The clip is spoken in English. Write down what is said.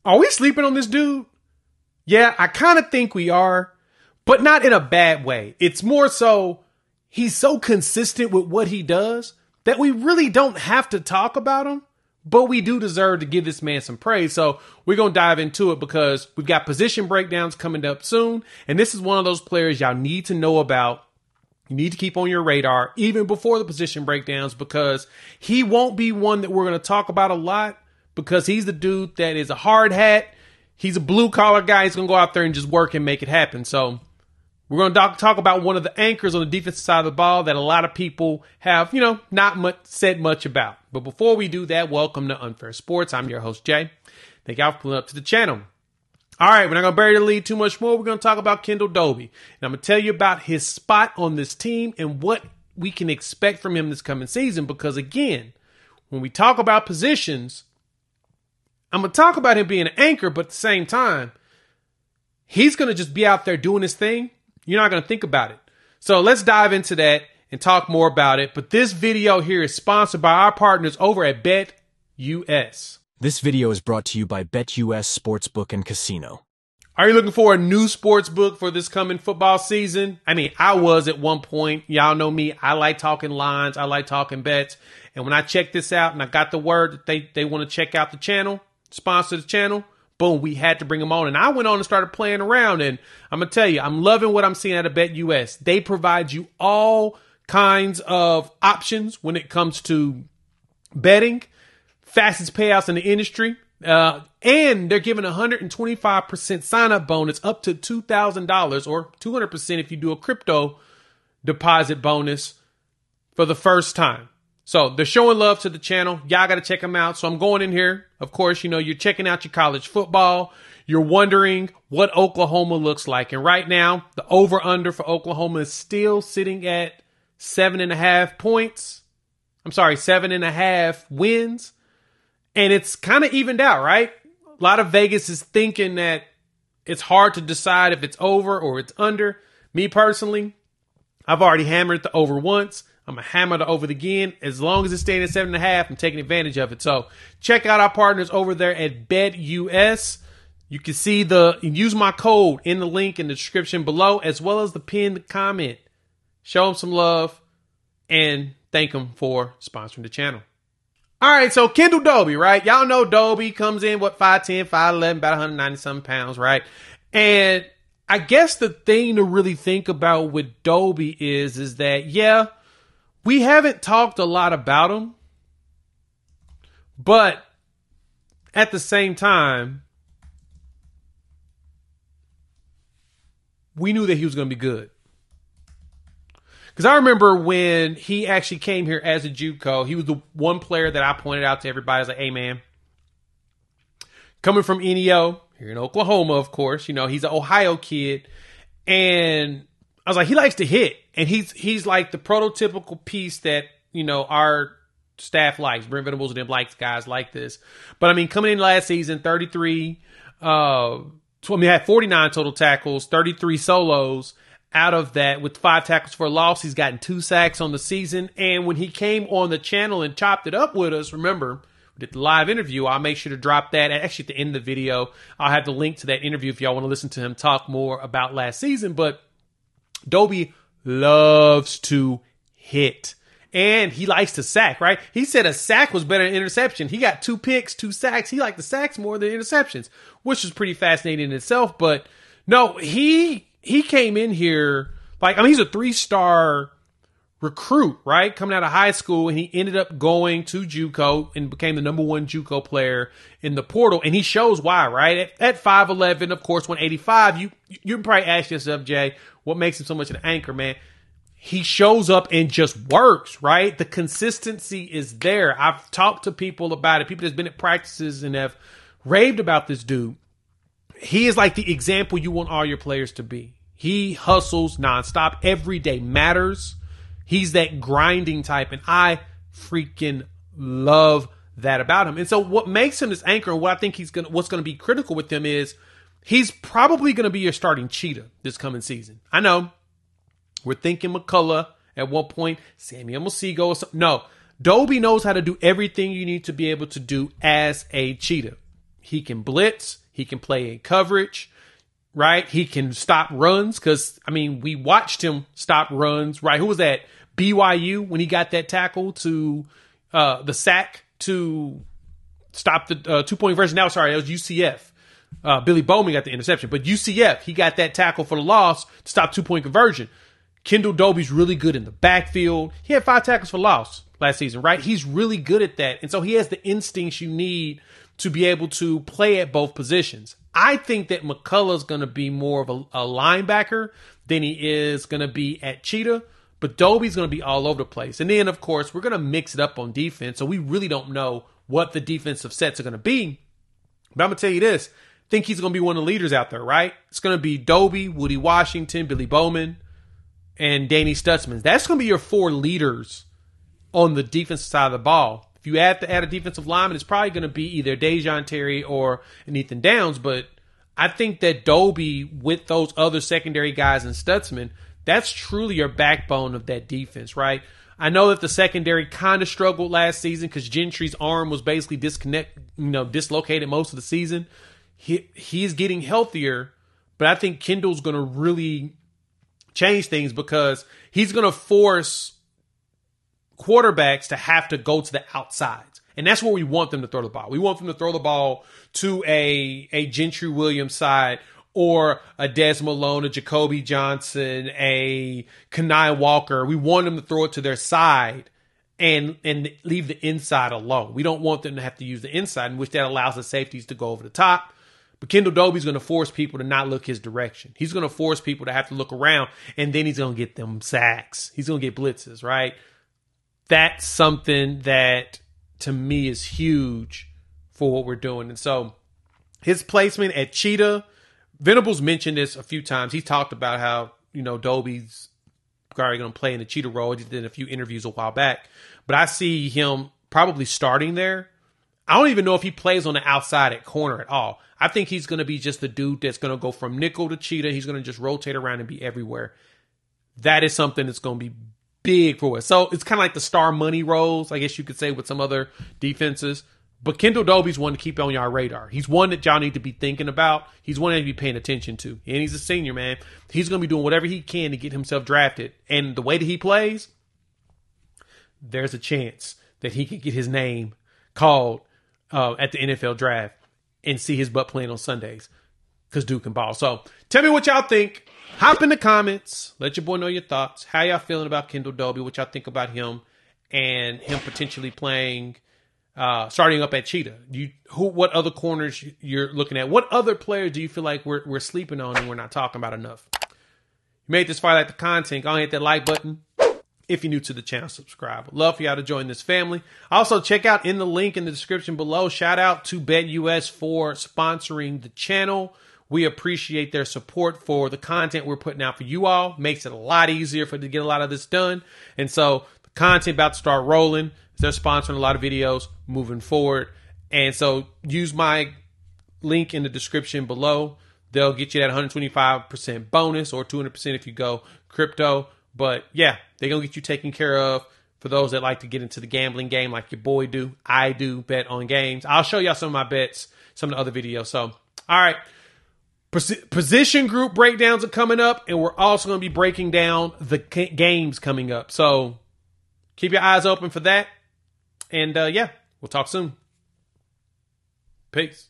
Are we sleeping on this dude? Yeah, I kind of think we are, but not in a bad way. It's more so he's so consistent with what he does that we really don't have to talk about him, but we do deserve to give this man some praise. So we're going to dive into it because we've got position breakdowns coming up soon. And this is one of those players y'all need to know about. You need to keep on your radar even before the position breakdowns because he won't be one that we're going to talk about a lot because he's the dude that is a hard hat. He's a blue collar guy. He's going to go out there and just work and make it happen. So we're going to talk about one of the anchors on the defensive side of the ball that a lot of people have, not said much about. But before we do that, welcome to Unfair Sports. I'm your host, Jay. Thank y'all for pulling up to the channel. All right, we're not going to bury the lead too much more. We're going to talk about Kendall Doby. And I'm going to tell you about his spot on this team and what we can expect from him this coming season. Because again, when we talk about positions, I'm going to talk about him being an anchor, but at the same time, he's going to just be out there doing his thing. You're not going to think about it. So let's dive into that and talk more about it. But this video here is sponsored by our partners over at BetUS. This video is brought to you by BetUS Sportsbook and Casino. Are you looking for a new sports book for this coming football season? I mean, I was at one point. Y'all know me. I like talking lines. I like talking bets. And when I checked this out and I got the word that they want to check out the channel, sponsor the channel, boom, we had to bring them on. And I went on and started playing around. And I'm going to tell you, I'm loving what I'm seeing out of BetUS. They provide you all kinds of options when it comes to betting, fastest payouts in the industry. And they're giving a 125% sign-up bonus up to $2,000 or 200% if you do a crypto deposit bonus for the first time. So they're showing love to the channel. Y'all got to check them out. So I'm going in here. Of course, you're checking out your college football. You're wondering what Oklahoma looks like. And right now, the over-under for Oklahoma is still sitting at 7.5 points. 7.5 wins. And it's kind of evened out, right? A lot of Vegas is thinking that it's hard to decide if it's over or it's under. Me personally, I've already hammered the over once. I'm going to hammer the over again. As long as it's staying at 7.5, I'm taking advantage of it. So check out our partners over there at BetUS. You can see use my code in the link in the description below, as well as the pinned comment. Show them some love and thank them for sponsoring the channel. All right, so Kendall Doby, right? Y'all know Doby comes in, 5'10", 5'11", about 190-something pounds, right? And I guess the thing to really think about with Doby is that, yeah, we haven't talked a lot about him, but at the same time, we knew that he was going to be good. Because I remember when he actually came here as a JUCO, he was the one player that I pointed out to everybody. I was like, hey, man, coming from NEO, here in Oklahoma, of course, he's an Ohio kid. And I was like, he likes to hit. And he's like the prototypical piece that, our staff likes. Brent Venables and them likes guys like this. But, coming in last season, 33, had 49 total tackles, 33 solos. Out of that, with 5 tackles for a loss, he's gotten 2 sacks on the season. And when he came on the channel and chopped it up with us, remember, we did the live interview. I'll make sure to drop that. Actually, at the end of the video, I'll have the link to that interview if y'all want to listen to him talk more about last season. But Doby loves to hit. And he likes to sack, right? He said a sack was better than an interception. He got 2 picks, 2 sacks. He liked the sacks more than interceptions, which is pretty fascinating in itself. But no, he came in here, he's a 3-star recruit, right? Coming out of high school, and he ended up going to JUCO and became the #1 JUCO player in the portal. And he shows why, right? At 5'11", of course, 185, you probably ask yourself, Jay, what makes him so much of an anchor, man? He shows up and just works, right? The consistency is there. I've talked to people about it, people that's been at practices and have raved about this dude. He is like the example you want all your players to be. He hustles nonstop. Every day matters. He's that grinding type, and I freaking love that about him. And so what makes him this anchor, and what I think what's going to be critical with him is he's probably going to be your starting cheetah this coming season. I know we're thinking McCullough at one point, Samuel Mosigo or something. No, Doby knows how to do everything you need to be able to do as a cheetah. He can blitz. He can play in coverage, right? He can stop runs because, I mean, we watched him stop runs, right? Who was that? BYU when he got that tackle to the sack to stop the 2-point conversion. Now, sorry, it was UCF. Billy Bowman got the interception, but UCF, he got that tackle for the loss to stop 2-point conversion. Kendall Dobie's really good in the backfield. He had 5 tackles for loss last season, right? He's really good at that. And so he has the instincts you need to be able to play at both positions. I think that McCullough's going to be more of a linebacker than he is going to be at Cheetah, but Dobie's going to be all over the place. And then, of course, we're going to mix it up on defense, so we really don't know what the defensive sets are going to be. But I'm going to tell you this. I think he's going to be one of the leaders out there, right? It's going to be Dobie, Woody Washington, Billy Bowman, and Danny Stutzman. That's going to be your 4 leaders on the defensive side of the ball. If you have to add a defensive lineman, it's probably going to be either Dejon Terry or an Ethan Downs. But I think that Dobie, with those other secondary guys and Stutzman, that's truly your backbone of that defense, right? I know that the secondary kind of struggled last season because Gentry's arm was basically dislocated most of the season. He's getting healthier, but I think Kendall's going to really change things because he's going to force quarterbacks to have to go to the outsides. And that's where we want them to throw the ball. We want them to throw the ball to a Gentry Williams side or a Des Malone, a Jacoby Johnson, a Kenai Walker. We want them to throw it to their side and leave the inside alone. We don't want them to have to use the inside, in which that allows the safeties to go over the top. But Kendall Dobie's going to force people to not look his direction. He's going to force people to have to look around, and then he's going to get them sacks. He's going to get blitzes, right? That's something that, to me, is huge for what we're doing. And so his placement at Cheetah, Venables mentioned this a few times. He talked about how, Dobie's probably going to play in the Cheetah role. He did a few interviews a while back. But I see him probably starting there. I don't even know if he plays on the outside at corner at all. I think he's going to be just the dude that's going to go from nickel to Cheetah. He's going to just rotate around and be everywhere. That is something that's going to be big for us. So it's kind of like the star money roles, I guess you could say, with some other defenses. But Kendall Dobie's one to keep on your radar. He's one that y'all need to be thinking about. He's one that you need to be paying attention to. And he's a senior, man. He's going to be doing whatever he can to get himself drafted. And the way that he plays, there's a chance that he could get his name called at the NFL draft and see his butt playing on Sundays because Duke can ball. So tell me what y'all think. Hop in the comments. Let your boy know your thoughts. How y'all feeling about Kendall Dobie? What y'all think about him and him potentially playing, starting up at Cheetah? What other corners you're looking at? What other players do you feel like we're sleeping on and we're not talking about enough? You made this far, like the content. Go ahead and hit that like button. If you're new to the channel, subscribe. I'd love for y'all to join this family. Also, check out in the link in the description below. Shout out to BetUS for sponsoring the channel. We appreciate their support for the content we're putting out for you all. Makes it a lot easier to get a lot of this done. And so the content about to start rolling. They're sponsoring a lot of videos moving forward. And so use my link in the description below. They'll get you that 125% bonus or 200% if you go crypto. But yeah, they're going to get you taken care of. For those that like to get into the gambling game like your boy do, I do bet on games. I'll show y'all some of my bets, some of the other videos. So, all right. Position group breakdowns are coming up, and we're also going to be breaking down the games coming up. So keep your eyes open for that. And yeah, we'll talk soon. Peace.